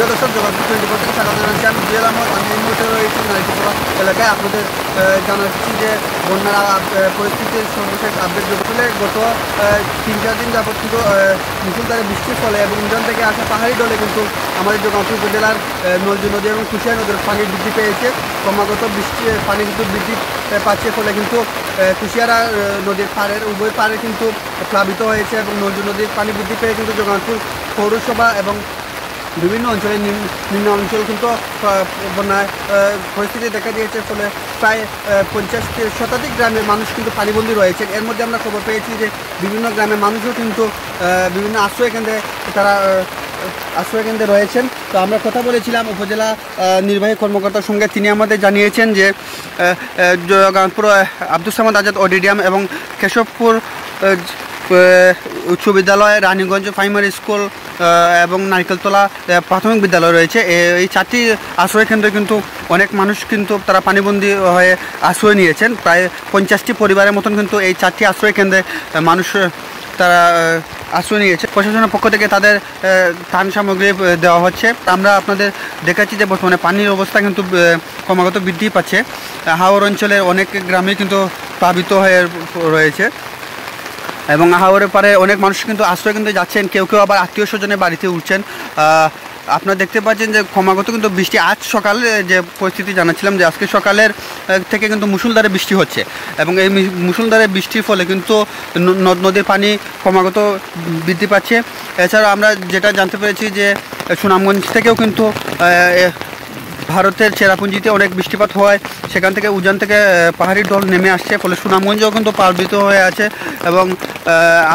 প্রিয় দর্শক, জগন্নাথপুর 24 থেকে স্বাগত জানাচ্ছি। আমি জুয়েল আহমদ। আমি এই মুহূর্তে রয়েছি নারিকেলতলা এলাকায়। আপনাদের জানাচ্ছি যে বন্যার পরিস্থিতির সর্বশেষ আপডেট জগতুলে গত 3-4 দিন যাবৎ কিন্তু মুষলধারে বৃষ্টির ফলে এবং ইন্ডিয়ান থেকে আসা পাহাড়ি ডলে কিন্তু আমাদের জগন্নাথপুর উপজেলার নলজি নদী এবং কুশিয়া নদীর পানি বৃদ্ধি পেয়েছে। ক্রমাগত পানি কিন্তু বৃদ্ধি পাচ্ছে, ফলে কিন্তু কুশিয়ারা নদীর পাড়ের উভয় পাড়ে কিন্তু প্লাবিত হয়েছে এবং নলজি নদীর পানি বৃদ্ধি পেয়ে কিন্তু জগন্নাথপুর পৌরসভা এবং বিভিন্ন অঞ্চলে নিম্ন অঞ্চল কিন্তু বন্যায় পরিস্থিতি দেখা দিয়েছে। ফলে প্রায় 50 শতাধিক গ্রামের মানুষ কিন্তু পানিবন্দী রয়েছেন। এর মধ্যে আমরা খবর পেয়েছি যে বিভিন্ন গ্রামের মানুষও কিন্তু বিভিন্ন আশ্রয়কেন্দ্রে রয়েছেন। তো আমরা কথা বলেছিলাম উপজেলা নির্বাহী কর্মকর্তার সঙ্গে। তিনি আমাদের জানিয়েছেন যে জগন্নাথপুর আব্দুস সামাদ আজাদ অডিটোরিয়াম এবং কেশবপুর উচ্চ বিদ্যালয়, রানীগঞ্জ প্রাইমারি স্কুল এবং নারিকেলতলা প্রাথমিক বিদ্যালয় রয়েছে। এই 4টি আশ্রয় কেন্দ্রে কিন্তু অনেক মানুষ কিন্তু তারা পানিবন্দী হয়ে আশ্রয় নিয়েছেন। প্রায় 50টি পরিবারের মতন কিন্তু এই 4টি আশ্রয় কেন্দ্রে মানুষ তারা আশ্রয় নিয়েছে। প্রশাসনের পক্ষ থেকে তাদের ত্রাণ সামগ্রী দেওয়া হচ্ছে। আমরা আপনাদের দেখাচ্ছি যে বর্তমানে পানির অবস্থা কিন্তু ক্রমাগত বৃদ্ধি পাচ্ছে। হাওর অঞ্চলের অনেক গ্রামে কিন্তু প্লাবিত হয়ে রয়েছে এবং হাওরের পারে অনেক মানুষ কিন্তু আশ্রয় কিন্তু যাচ্ছেন। কেউ কেউ আবার আত্মীয় স্বজনের বাড়িতে উঠছেন। আপনারা দেখতে পাচ্ছেন যে ক্রমাগত কিন্তু বৃষ্টি, আজ সকালে যে পরিস্থিতি জানাচ্ছিলাম যে আজকে সকালের থেকে কিন্তু মুষলধারে বৃষ্টি হচ্ছে এবং এই মুষলধারে বৃষ্টির ফলে কিন্তু নদ নদীর পানি ক্রমাগত বৃদ্ধি পাচ্ছে। এছাড়াও আমরা যেটা জানতে পেরেছি যে সুনামগঞ্জ থেকেও কিন্তু ভারতের চেরাপুঞ্জিতে অনেক বৃষ্টিপাত হওয়ায় সেখান থেকে উজান থেকে পাহাড়ি ঢল নেমে আসছে, ফলে সুনামগঞ্জও কিন্তু প্লাবিত হয়ে আছে এবং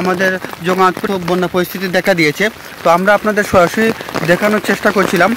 আমাদের জগন্নাথপুর বন্যা পরিস্থিতি দেখা দিয়েছে। তো আমরা আপনাদের সরাসরি দেখানোর চেষ্টা করছিলাম।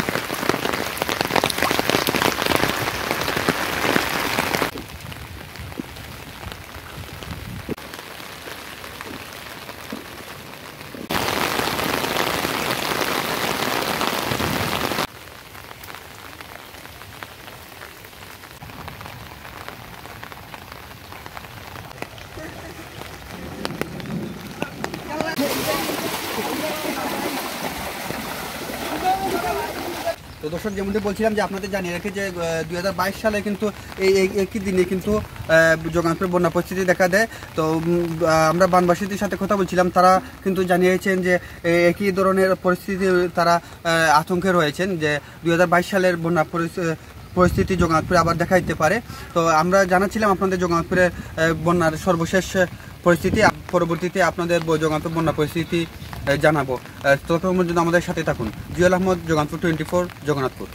তো দর্শক, যেমনটি বলছিলাম যে আপনাদের জানিয়ে রেখে যে 2022 সালে কিন্তু এই একই দিনে কিন্তু জগন্নাথপুর বন্যা পরিস্থিতি দেখা দেয়। তো আমরা বানবাসীদের সাথে কথা বলছিলাম, তারা কিন্তু জানিয়েছেন যে একই ধরনের পরিস্থিতি তারা আতঙ্কে রয়েছেন যে 2022 সালের বন্যা পরিস্থিতি জগন্নাথপুরে আবার দেখা দিতে পারে। তো আমরা জানাচ্ছিলাম আপনাদের জগন্নাথপুরের বন্যার সর্বশেষ পরিস্থিতি। পরবর্তীতে আপনাদের জগন্নাথপুর বন্যা পরিস্থিতি জানাবো। ততক্ষণ পর্যন্ত আমাদের সাথে থাকুন। জুয়েল আহমদ, জগন্নাথপুর 24, জগন্নাথপুর।